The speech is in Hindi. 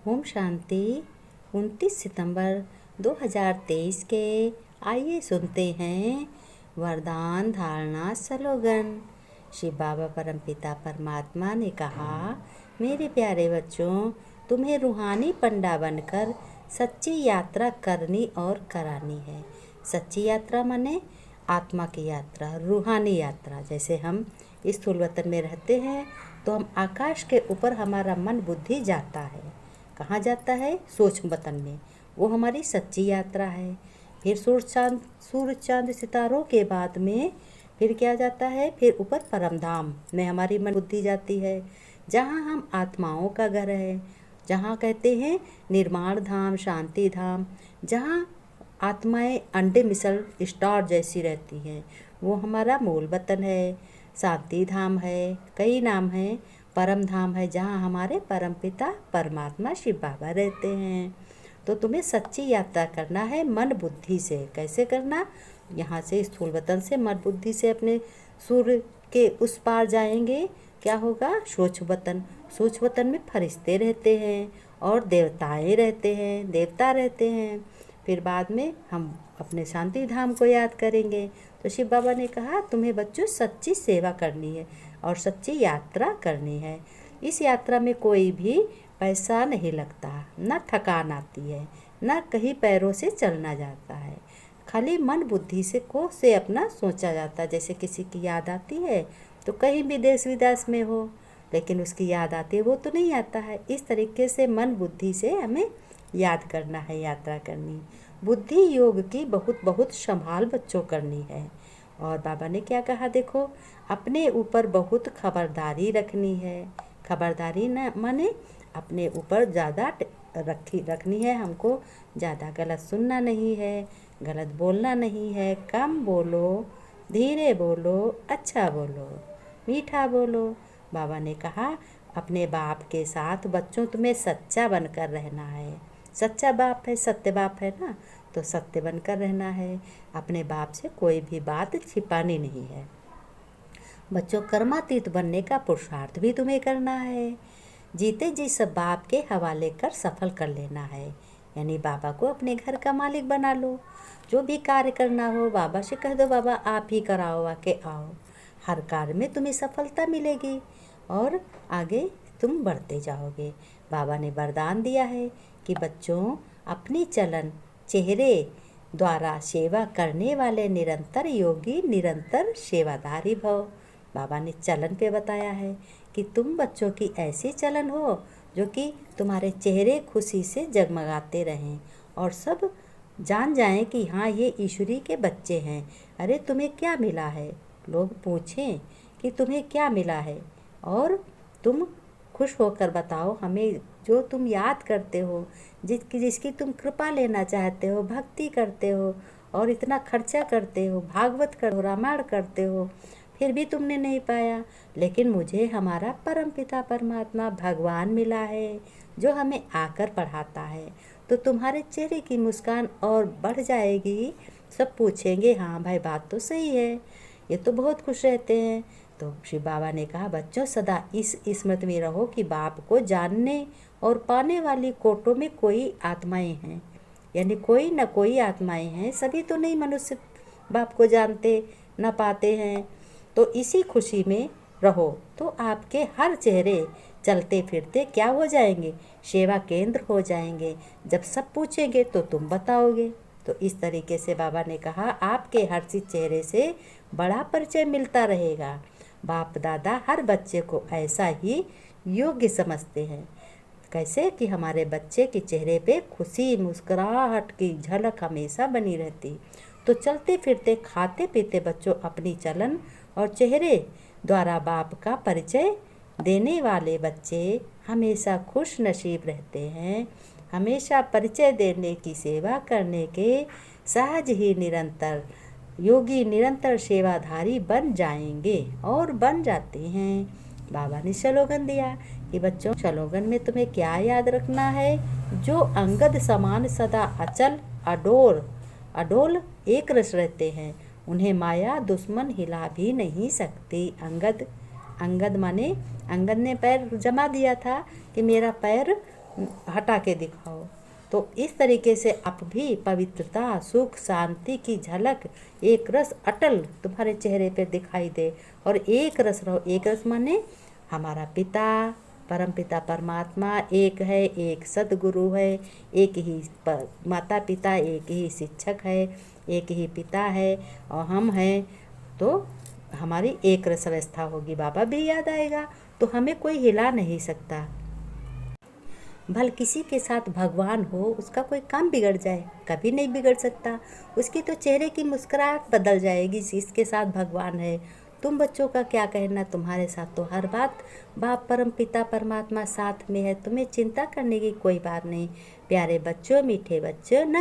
ओम शांति। 29 सितंबर 2023 के आइए सुनते हैं वरदान धारणा स्लोगन। शिव बाबा परमपिता परमात्मा ने कहा, मेरे प्यारे बच्चों, तुम्हें रूहानी पंडा बनकर सच्ची यात्रा करनी और करानी है। सच्ची यात्रा माने आत्मा की यात्रा, रूहानी यात्रा। जैसे हम इस स्थूल वतन में रहते हैं तो हम आकाश के ऊपर हमारा मन बुद्धि जाता है। कहाँ जाता है? सूक्ष्म वतन में। वो हमारी सच्ची यात्रा है। फिर सूर्य चांद सितारों के बाद में फिर क्या जाता है? फिर ऊपर परमधाम में हमारी मन बुद्धि जाती है, जहाँ हम आत्माओं का घर है, जहाँ कहते हैं निर्माण धाम, शांति धाम, जहाँ आत्माएं अंडे मिसल स्टार जैसी रहती हैं। वो हमारा मूल वतन है। शांति धाम है, कई नाम हैं। परम धाम है, जहाँ हमारे परमपिता परमात्मा शिव बाबा रहते हैं। तो तुम्हें सच्ची यात्रा करना है मन बुद्धि से। कैसे करना? यहाँ से स्थूल वतन से मन बुद्धि से अपने सूर्य के उस पार जाएंगे। क्या होगा? सूक्ष्म वतन। सूक्ष्म वतन में फरिश्ते रहते हैं और देवताएं रहते हैं, देवता रहते हैं। फिर बाद में हम अपने शांति धाम को याद करेंगे। तो शिव बाबा ने कहा, तुम्हें बच्चों सच्ची सेवा करनी है और सच्ची यात्रा करनी है। इस यात्रा में कोई भी पैसा नहीं लगता, न थकान आती है, न कहीं पैरों से चलना जाता है। खाली मन बुद्धि से अपना सोचा जाता है। जैसे किसी की याद आती है तो कहीं भी देश विदेश में हो, लेकिन उसकी याद आती है, वो तो नहीं आता है। इस तरीके से मन बुद्धि से हमें याद करना है, यात्रा करनी। बुद्धि योग की बहुत बहुत संभाल बच्चों करनी है। और बाबा ने क्या कहा? देखो, अपने ऊपर बहुत खबरदारी रखनी है। खबरदारी न माने अपने ऊपर ज़्यादा रखनी है हमको। ज़्यादा गलत सुनना नहीं है, गलत बोलना नहीं है। कम बोलो, धीरे बोलो, अच्छा बोलो, मीठा बोलो। बाबा ने कहा, अपने बाप के साथ बच्चों तुम्हें सच्चा बनकर रहना है। सच्चा बाप है, सत्य बाप है ना, तो सत्य बनकर रहना है। अपने बाप से कोई भी बात छिपानी नहीं है। बच्चों, कर्मातीत बनने का पुरुषार्थ भी तुम्हें करना है। जीते जी सब बाप के हवाले कर सफल कर लेना है। यानी बाबा को अपने घर का मालिक बना लो। जो भी कार्य करना हो बाबा से कह दो, बाबा आप ही कराओ, आके आओ। हर कार्य में तुम्हें सफलता मिलेगी और आगे तुम बढ़ते जाओगे। बाबा ने वरदान दिया है कि बच्चों, अपनी चलन चेहरे द्वारा सेवा करने वाले निरंतर योगी, निरंतर सेवाधारी भव। बाबा ने चलन पे बताया है कि तुम बच्चों की ऐसी चलन हो जो कि तुम्हारे चेहरे खुशी से जगमगाते रहें और सब जान जाएं कि हाँ, ये ईश्वरी के बच्चे हैं। अरे तुम्हें क्या मिला है? लोग पूछें कि तुम्हें क्या मिला है और तुम खुश होकर बताओ हमें। जो तुम याद करते हो, जिसकी तुम कृपा लेना चाहते हो, भक्ति करते हो और इतना खर्चा करते हो, भागवत कर हो, रामायण करते हो, फिर भी तुमने नहीं पाया। लेकिन मुझे हमारा परमपिता परमात्मा भगवान मिला है, जो हमें आकर पढ़ाता है। तो तुम्हारे चेहरे की मुस्कान और बढ़ जाएगी। सब पूछेंगे, हाँ भाई बात तो सही है, ये तो बहुत खुश रहते हैं। तो शिव बाबा ने कहा, बच्चों सदा इस स्मृति में रहो कि बाप को जानने और पाने वाली कोटों में कोई आत्माएं हैं। यानी कोई न कोई आत्माएं हैं। सभी तो नहीं मनुष्य बाप को जानते न पाते हैं। तो इसी खुशी में रहो तो आपके हर चेहरे चलते फिरते क्या हो जाएंगे? सेवा केंद्र हो जाएंगे। जब सब पूछेंगे तो तुम बताओगे। तो इस तरीके से बाबा ने कहा, आपके हर्षित चेहरे से बड़ा परिचय मिलता रहेगा। बाप दादा हर बच्चे को ऐसा ही योग्य समझते हैं। कैसे? कि हमारे बच्चे के चेहरे पे खुशी, मुस्कुराहट की झलक हमेशा बनी रहती। तो चलते फिरते, खाते पीते बच्चों अपनी चलन और चेहरे द्वारा बाप का परिचय देने वाले बच्चे हमेशा खुश नसीब रहते हैं। हमेशा परिचय देने की सेवा करने के सहज ही निरंतर योगी, निरंतर सेवाधारी बन जाएंगे और बन जाते हैं। बाबा ने स्लोगन दिया कि बच्चों, स्लोगन में तुम्हें क्या याद रखना है? जो अंगद समान सदा अचल अडोल एक रस रहते हैं, उन्हें माया दुश्मन हिला भी नहीं सकती। अंगद माने अंगद ने पैर जमा दिया था कि मेरा पैर हटा के दिखाओ। तो इस तरीके से आप भी पवित्रता, सुख, शांति की झलक, एक रस अटल तुम्हारे चेहरे पे दिखाई दे और एक रस रहो। एक रस माने हमारा पिता, परम पिता परमात्मा एक है, एक सदगुरु है, एक ही माता पिता, एक ही शिक्षक है, एक ही पिता है और हम हैं। तो हमारी एक रस अवस्था होगी, बाबा भी याद आएगा, तो हमें कोई हिला नहीं सकता। भल किसी के साथ भगवान हो, उसका कोई काम बिगड़ जाए, कभी नहीं बिगड़ सकता। उसकी तो चेहरे की मुस्कुराहट बदल जाएगी, इसके साथ भगवान है। तुम बच्चों का क्या कहना, तुम्हारे साथ तो हर बात बाप परम पिता परमात्मा साथ में है, तुम्हें चिंता करने की कोई बात नहीं। प्यारे बच्चों, मीठे बच्चों,